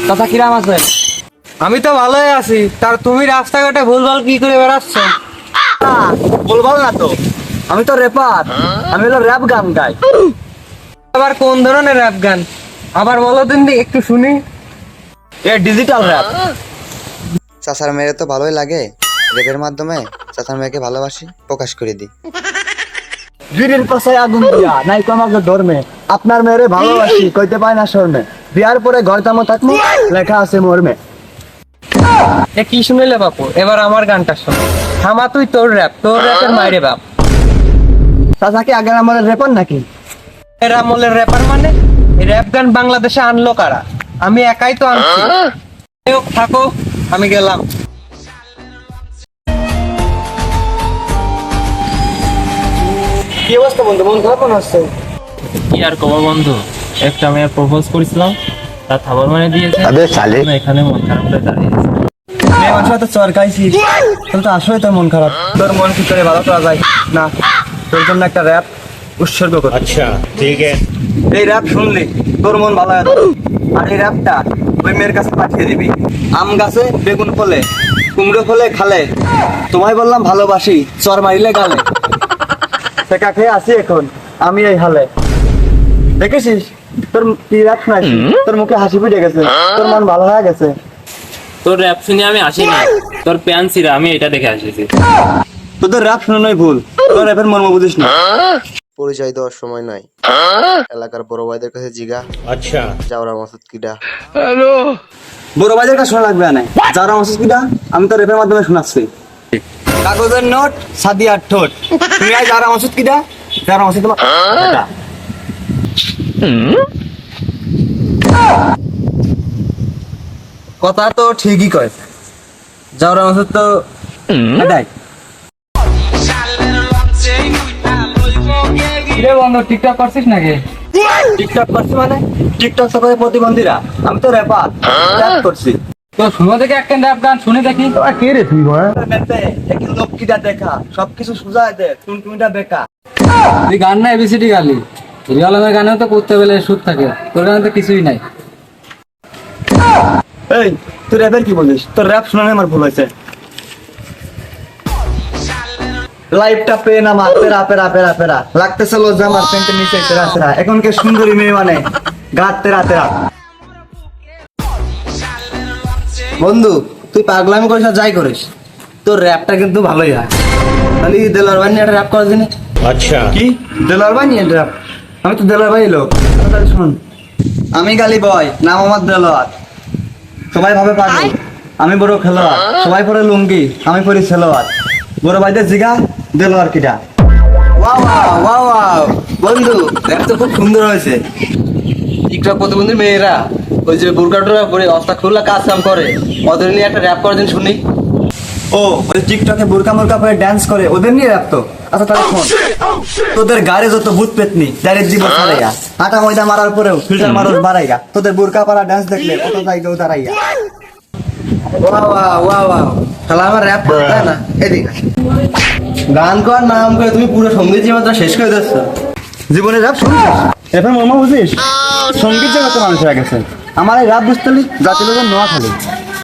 কথা কিরাম আছে? আমি তো ভালোই আছি, তার তুমি রাস্তাঘাটে ভুলভাল কি করে বেড়াচ্ছ? বলবো না তো, আমি তো র্যাপার, আমি হলো র্যাপ গান গাই। আবার কোন ধরনের র‍্যাপ গান? আবার বলো দিন একটু শুনি। এ ডিজিটাল র্যাপ। চাচার মেয়ের তো ভালোই লাগে, রেপের মাধ্যমে চাচার মেয়েকে ভালোবাসি প্রকাশ করে দিই। গিরির পাশায় আগুন দিয়া নাই তো আমাকে ধর্মে, আপনার মেয়েরে ভালোবাসি কইতে পায় না শর্মে, বিয়ার পরে ঘরতামো থাকমু লেখা আছে মর্মে। এ কি শুনিলে বাপু, এবার আমার গানটা শোন। থামা তুই তোর র্যাপের মাইরে বাপ। চাচা কি আগের আমলের র্যাপার নাকি? এর আমলের র্যাপার মানে? এই র‍্যাপ গান বাংলাদেশে আনলো কারা? আমি একাই তো আনছি। যাই হোক, থাকো, আমি গেলাম। কি অবস্থা বন্ধু, মন খারাপ মনে হচ্ছে? কি আর কবা বন্ধু, একটা মেয়ে প্রপোজ করেছিলাম, তার খাবার মানে দিয়েছে। না, এখানে মন খারাপ করে দাঁড়িয়েছে। মেয়ে মানুষ তো চর খাইছিস, তাহলে তো আসলে তোর মন খারাপ। তোর মন কি করে ভালো করা যায়? না, তোর জন্য একটা র্যাপ উৎসর্গ কর। अच्छा ठीक है। এই র্যাপ শুনলি তোর মন ভালো হয়ে যাবে। আর এই র্যাপটা ওই মেয়ের কাছে পাঠিয়ে দিবি। আম গাছে বেগুন ফলে, কুমড়ো ফলে খালে, তোমায় বললাম ভালোবাসি, চর মারিলে গালে। শেখা খেয়ে আসি এখন আমি এই হালে। দেখেছিস তোর কি র্যাপ নাই, তোর মুখে হাসি ফুটে গেছে, তোর মন ভালো হয়ে গেছে। তোর র্যাপ শুনে আমি আসি না, তোর প্যান ছিঁড়া, আমি এটা দেখে আসিছি। তোদের র্যাপ শোনানোই ভুল, তোর র্যাপের মর্ম বুঝিস না। পরিচয় দেওয়ার সময় নাই, এলাকার বড় ভাইদের কাছে জিগা अच्छा যাওরা মাসুদ কিডা। বড় বাজার কাছে শোনা লাগবে না, যারা অসুবিধা আমি তো রেপের মাধ্যমে শোনাচ্ছি। কাগজের নোট সাদিয়ার ঠোঁট, তুমি আজ যারা অসুদ কিডা, যারা অসুদ তোমার বেটা। কথা তো ঠিকই কয়, যারা অসুদ তো এটাই। কিরে বন্ধু, টিকটক করছিস নাকি? টিকটক করছি মানে? টিকটক তো করে প্রতিবন্ধীরা, আমি তো র্যাপার, র্যাপ করছি। তো শুনো দেখি একটা র‍্যাপ গান শুনে দেখি। কে রে তুই ভাই? ম্যাপে দেখি লক্ষ্মীটা দেখা, সবকিছু সুজায় দে, টুনটুনিটা বেকা। তুই গান না এবিসিডি গালি, রিয়াল আলমের গানেও তো করতে পেলে সুর থাকে, তোর গানে তো কিছুই নাই। এই তুই র্যাপের কি বলিস? তোর র্যাপ শোনানো আমার ভুল হয়েছে। লাইফটা পেন আমার পেরা পেরা পেরা পেরা লাগতেছে লজ্জা আমার প্যান্টের নিচে তেরা তেরা, এখন কে সুন্দরী মেয়ে মানে গাত তেরা তেরা। বন্ধু তুই পাগলামি করিস আর যাই করিস, তোর র্যাপটা কিন্তু ভালোই হয়। তাহলে দেলোয়ার ভাই নিয়ে একটা র্যাপ করা দিনে। अच्छा কি দেলোয়ার ভাই নিয়ে র্যাপ? আমি তো দেলোয়ার ভাই লোক। তাহলে শুন, আমি গালি বয়, নাম আমার দেলোয়ার, সবাই ভাবে পাগল, আমি বড় খেলোয়াড়, সবাই পরে লুঙ্গি, আমি পরি সেলোয়ার, বড় ভাইদের জিগা দেলোয়ার কিটা। ওয়াও ওয়াও ওয়াও বন্ধু, র্যাপ তো খুব সুন্দর হয়েছে। টিকটক প্রতিবন্ধী মেয়েরা ওই যে বুরকাটোরা পরে অস্তা খুললা কাজ কাম করে, ওদের নিয়ে একটা র্যাপ করার জন্য শুনি। ও ওই টিকটকে বুরকা মুরকা পরে ডান্স করে, ওদের নিয়ে র্যাপ তো? আচ্ছা তাহলে শোন, তোদের গাড়ি যত ভূত পেতনি ডাইরেক্ট জীবন ছাড়াইয়া, আটা ময়দা মারার পরেও ফিল্টার মানুষ বাড়াইয়া, তোদের বুরকা পাড়া ডান্স দেখলে কত জায়গাও দাঁড়াইয়া। ওয়া ওয়া ওয়া ওয়া তাহলে আমার র্যাপ করতে না এদিকে গান কর নাম করে তুমি পুরো সঙ্গীত জীবনটা শেষ করে দিচ্ছ। জীবনে র্যাপ শুনছিস, এরপর মর্ম বুঝিস? সঙ্গীত জগতে মানুষ হয়ে গেছে। আমার এই র্যাপ বুঝতে জাতি লোকের নোয়া খালি।